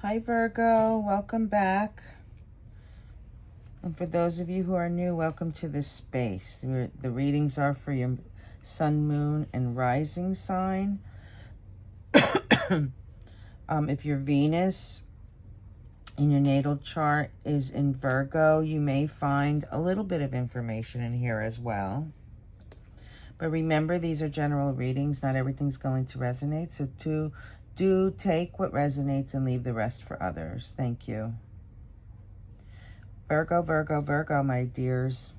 Hi Virgo, welcome back. And for those of you who are new, welcome to this space. The readings are for your sun, moon, and rising sign. If your Venus in your natal chart is in Virgo, you may find a little bit of information in here as well. But remember, these are general readings. Not everything's going to resonate. So do take what resonates and leave the rest for others. Thank you. Virgo, Virgo, Virgo, my dears.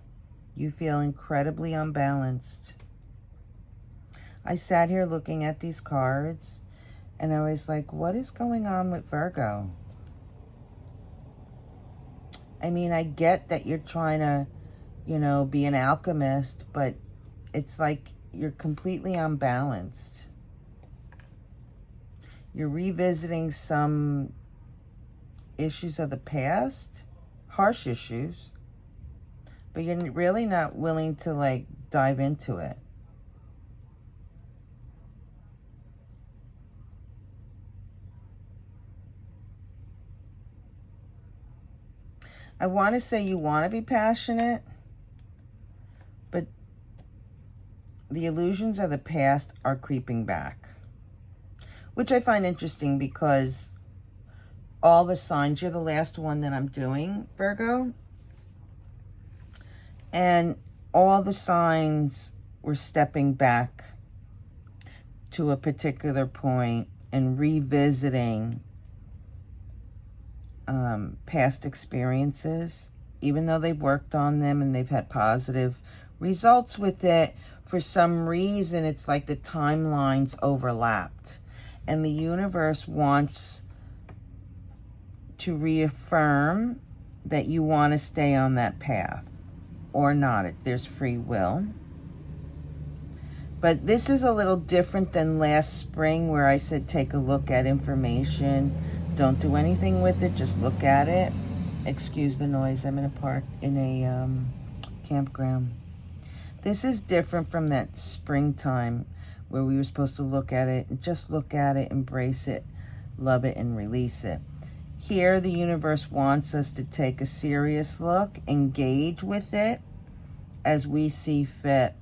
You feel incredibly unbalanced. I sat here looking at these cards and I was like, what is going on with Virgo? I mean, I get that you're trying to, be an alchemist, but it's like you're completely unbalanced. You're revisiting some issues of the past, harsh issues, but you're really not willing to dive into it. I want to say you want to be passionate, but the illusions of the past are creeping back, which I find interesting because all the signs, you're the last one that I'm doing, Virgo, and all the signs were stepping back to a particular point and revisiting past experiences, even though they've worked on them and they've had positive results with it. For some reason, it's like the timelines overlapped, and the universe wants to reaffirm that you want to stay on that path or not. There's free will. But this is a little different than last spring where I said take a look at information. Don't do anything with it, just look at it. Excuse the noise, I'm in a campground. This is different from that springtime where we were supposed to look at it and just look at it, embrace it, love it, and release it. Here, the universe wants us to take a serious look, engage with it as we see fit,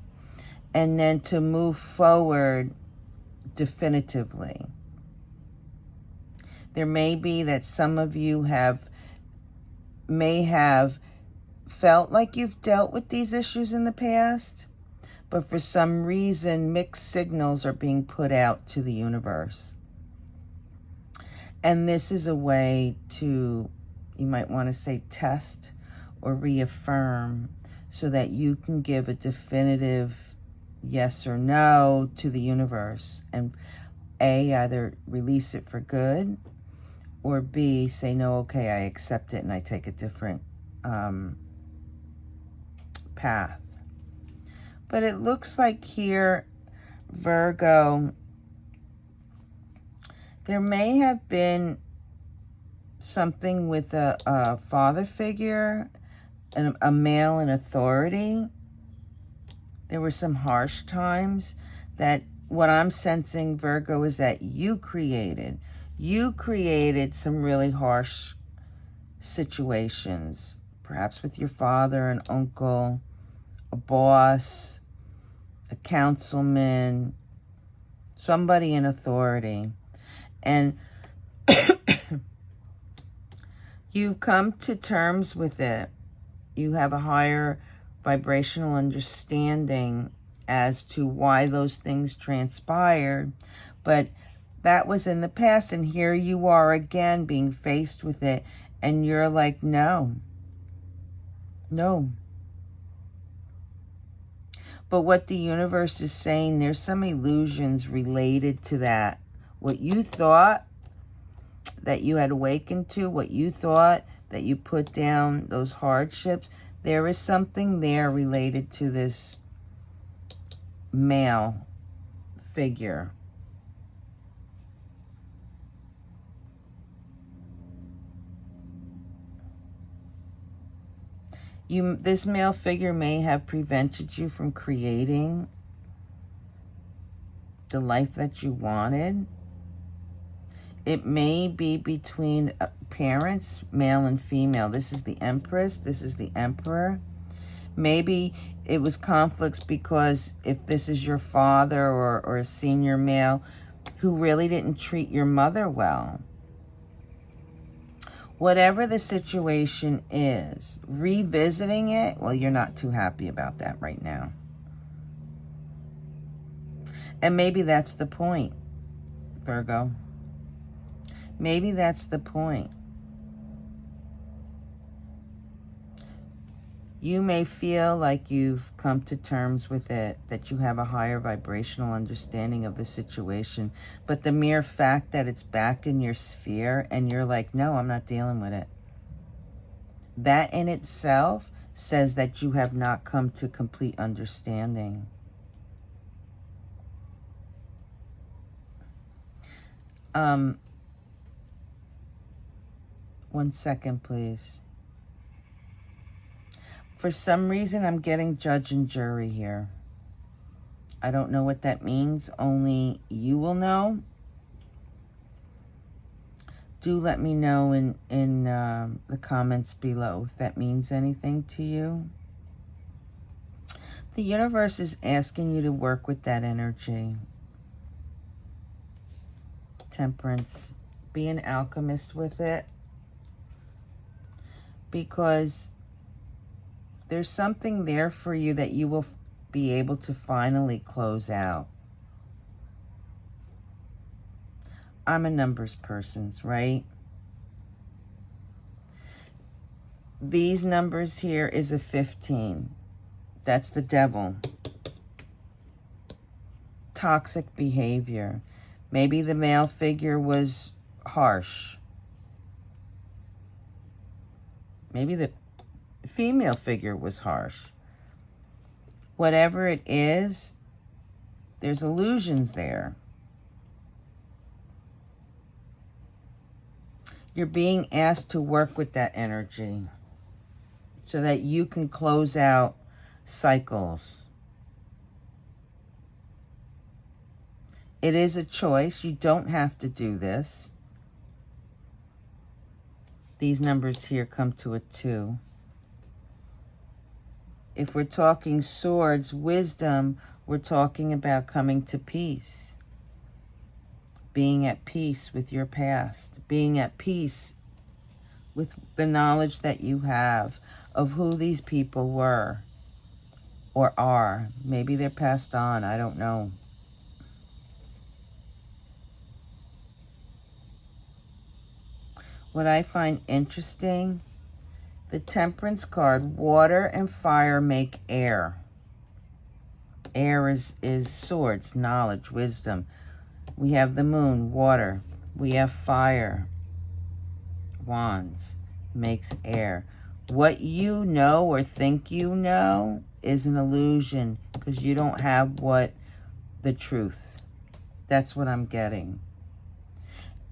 and then to move forward definitively. There may be that some of you may have felt like you've dealt with these issues in the past, but for some reason, mixed signals are being put out to the universe. And this is a way to, you might want to say, test or reaffirm so that you can give a definitive yes or no to the universe. And A, either release it for good, or B, say, no, okay, I accept it and I take a different path. But it looks like here, Virgo, there may have been something with a father figure, and a male in authority. There were some harsh times that what I'm sensing, Virgo, is that you created some really harsh situations, perhaps with your father, an uncle, a boss, a councilman, somebody in authority. And you've come to terms with it. You have a higher vibrational understanding as to why those things transpired, but that was in the past, and here you are again being faced with it, and you're like, no. But what the universe is saying, there's some illusions related to that. What you thought that you had awakened to, what you thought that you put down, those hardships, there is something there related to this male figure. This male figure may have prevented you from creating the life that you wanted. It may be between parents, male and female. This is the Empress. This is the Emperor. Maybe it was conflicts because if this is your father or a senior male who really didn't treat your mother well. Whatever the situation is, revisiting it, well, you're not too happy about that right now. And maybe that's the point, Virgo. Maybe that's the point. You may feel like you've come to terms with it, that you have a higher vibrational understanding of the situation, but the mere fact that it's back in your sphere and you're like, no, I'm not dealing with it. That in itself says that you have not come to complete understanding. One second, please. For some reason, I'm getting judge and jury here. I don't know what that means. Only you will know. Do let me know in the comments below if that means anything to you. The universe is asking you to work with that energy. Temperance. Be an alchemist with it. Because there's something there for you that you will be able to finally close out. I'm a numbers person, right? These numbers here is a 15. That's the devil. Toxic behavior. Maybe the male figure was harsh. Maybe the female figure was harsh. Whatever it is, there's illusions there. You're being asked to work with that energy so that you can close out cycles. It is a choice. You don't have to do this. These numbers here come to a 2. If we're talking swords, wisdom, we're talking about coming to peace. Being at peace with your past. Being at peace with the knowledge that you have of who these people were or are. Maybe they're passed on. I don't know. What I find interesting, the Temperance card, water and fire make air. Air is swords, knowledge, wisdom. We have the moon, water. We have fire, wands, makes air. What you know or think you know is an illusion because you don't have the truth. That's what I'm getting.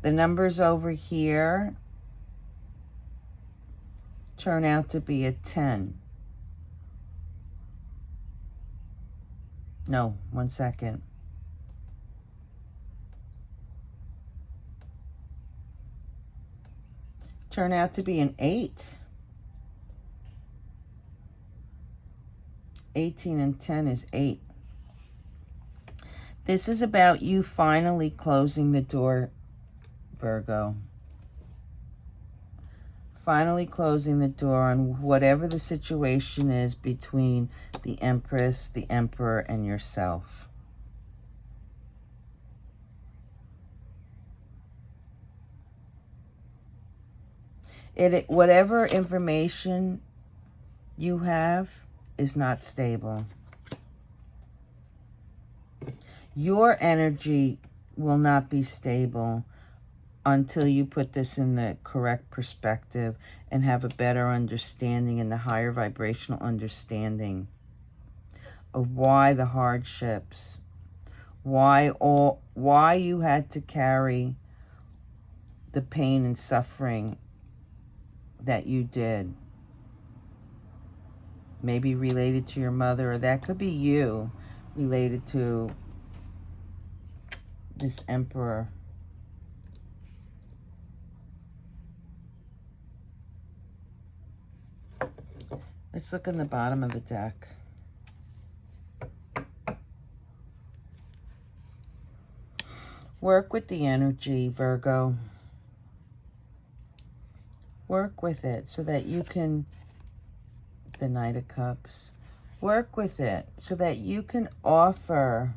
The numbers over here turn out to be a 10. No, one second. Turn out to be an 8. 18 and 10 is 8. This is about you finally closing the door, Virgo. Finally closing the door on whatever the situation is between the Empress, the Emperor, and yourself. Whatever information you have is not stable. Your energy will not be stable until you put this in the correct perspective and have a better understanding and the higher vibrational understanding of why the hardships, why you had to carry the pain and suffering that you did. Maybe related to your mother, or that could be you related to this Emperor. Let's look in the bottom of the deck. Work with the energy, Virgo. Work with it so that you can, the Knight of Cups. Work with it so that you can offer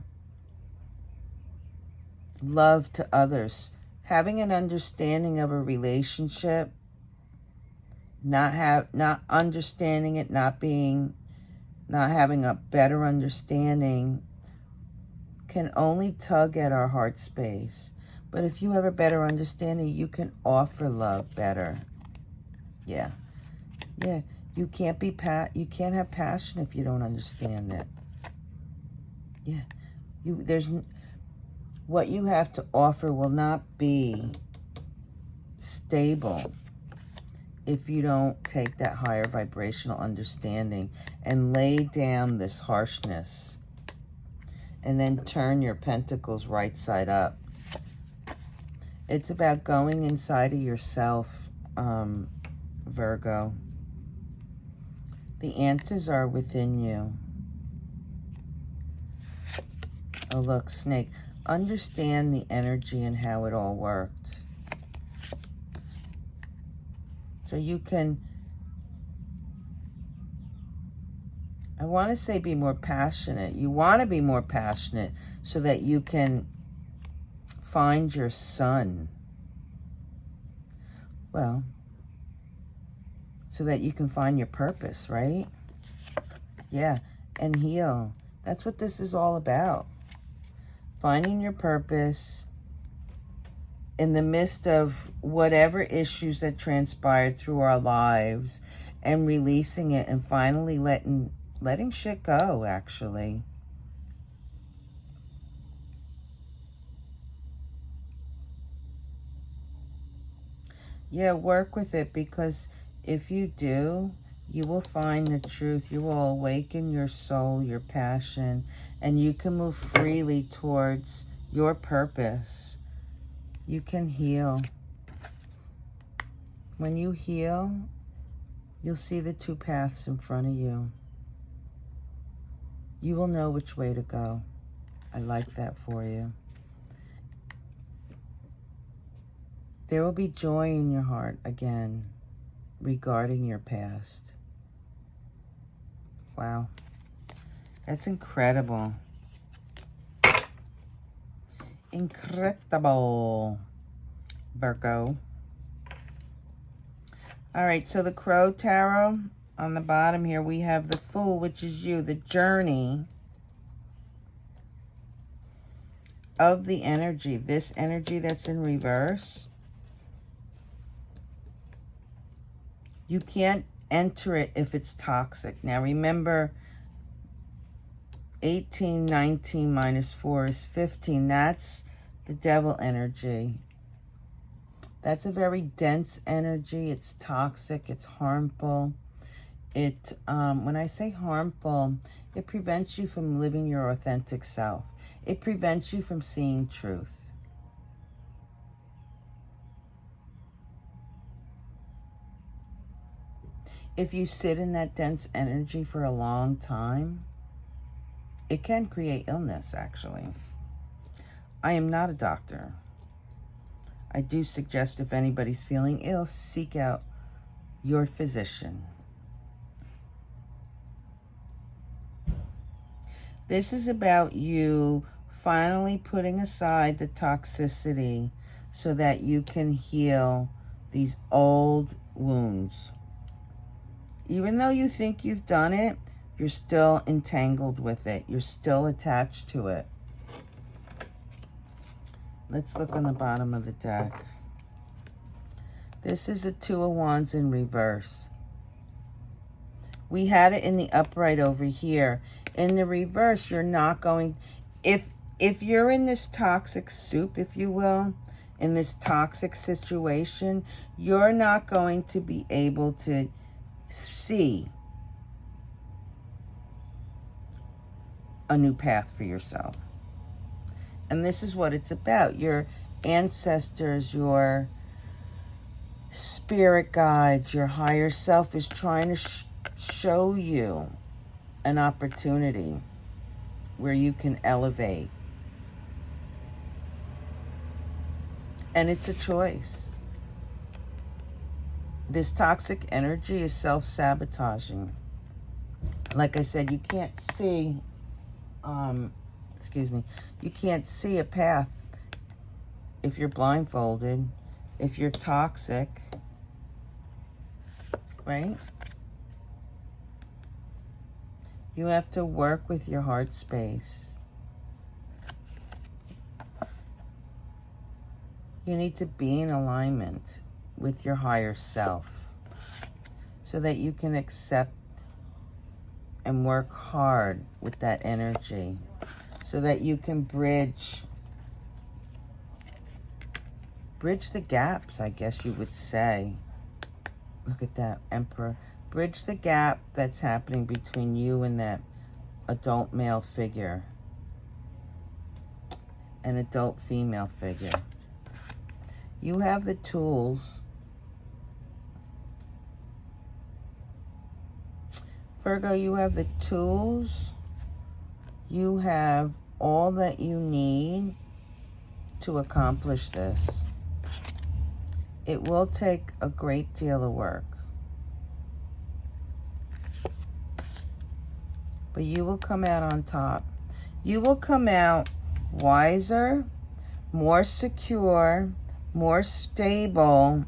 love to others. Having an understanding of a relationship, not understanding it, not having a better understanding can only tug at our heart space. But if you have a better understanding, you can offer love better. Yeah. Yeah. You can't have passion if you don't understand it. Yeah. What you have to offer will not be stable if you don't take that higher vibrational understanding and lay down this harshness and then turn your pentacles right side up. It's about going inside of yourself, Virgo. The answers are within you. Oh, look, snake. Understand the energy and how it all worked. So you can, I want to say be more passionate. You want to be more passionate so that you can find your sun. Well, so that you can find your purpose, right? Yeah, and heal. That's what this is all about. Finding your purpose in the midst of whatever issues that transpired through our lives and releasing it and finally letting shit go, actually. Yeah, work with it, because if you do, you will find the truth. You will awaken your soul, your passion, and you can move freely towards your purpose. You can heal. When you heal, you'll see the two paths in front of you. You will know which way to go. I like that for you. There will be joy in your heart again regarding your past. Wow. That's incredible. Incredible, Virgo. All right, so the Crow Tarot, on the bottom here, we have the Fool, which is you, the journey of the energy. This energy that's in reverse, you can't enter it if it's toxic. Now remember, 18, 19 minus 4 is 15. That's the devil energy. That's a very dense energy. It's toxic. It's harmful. It, when I say harmful, it prevents you from living your authentic self. It prevents you from seeing truth. If you sit in that dense energy for a long time, it can create illness, actually. I am not a doctor. I do suggest if anybody's feeling ill, seek out your physician. This is about you finally putting aside the toxicity so that you can heal these old wounds. Even though you think you've done it, you're still entangled with it. You're still attached to it. Let's look on the bottom of the deck. This is a Two of Wands in reverse. We had it in the upright over here. In the reverse, you're not going... If you're in this toxic soup, if you will, in this toxic situation, you're not going to be able to see a new path for yourself. And this is what it's about. Your ancestors, your spirit guides, your higher self is trying to show you an opportunity where you can elevate. And it's a choice. This toxic energy is self-sabotaging. Like I said, you can't see, you can't see a path if you're blindfolded, if you're toxic, right? You have to work with your heart space. You need to be in alignment with your higher self so that you can accept and work hard with that energy, so that you can bridge the gaps, I guess you would say. Look at that, Emperor. Bridge the gap that's happening between you and that adult male figure, an adult female figure. You have the tools. Virgo, you have the tools. You have all that you need to accomplish this. It will take a great deal of work. But you will come out on top. You will come out wiser, more secure, more stable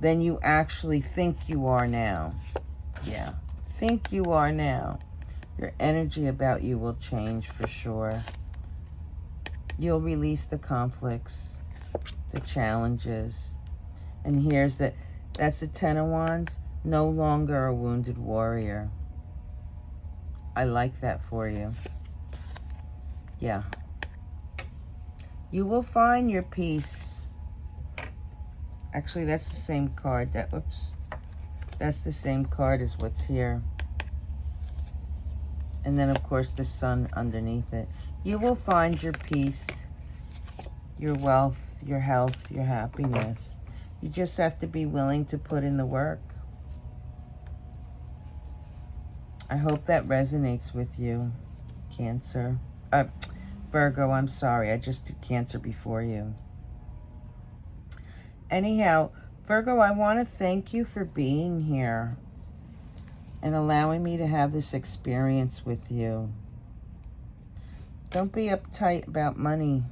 than you actually think you are now. Yeah, think you are now. Your energy about you will change for sure. You'll release the conflicts, the challenges. And here's that's the Ten of Wands, no longer a wounded warrior. I like that for you. Yeah. You will find your peace. Actually, that's the same card. That's the same card as what's here. And then, of course, the sun underneath it. You will find your peace, your wealth, your health, your happiness. You just have to be willing to put in the work. I hope that resonates with you, Cancer. Virgo, I'm sorry. I just did Cancer before you. Anyhow, Virgo, I want to thank you for being here and allowing me to have this experience with you. Don't be uptight about money.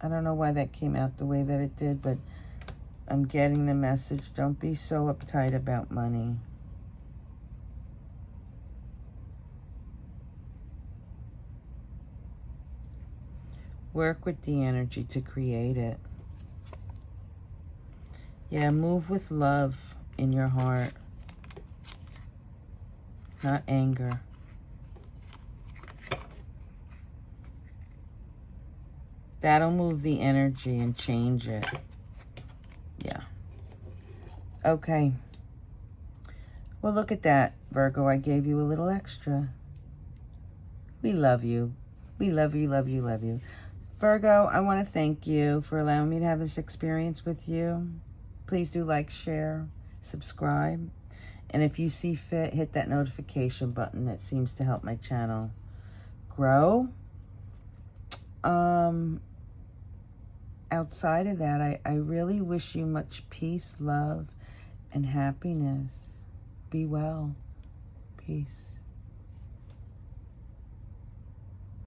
I don't know why that came out the way that it did, but I'm getting the message. Don't be so uptight about money. Work with the energy to create it. Yeah, move with love in your heart, not anger. That'll move the energy and change it. Yeah. Okay. Well, look at that, Virgo. I gave you a little extra. We love you. We love you, love you, love you. Virgo, I want to thank you for allowing me to have this experience with you. Please do like, share, subscribe. And if you see fit, hit that notification button. That seems to help my channel grow. Outside of that, I really wish you much peace, love, and happiness. Be well. Peace.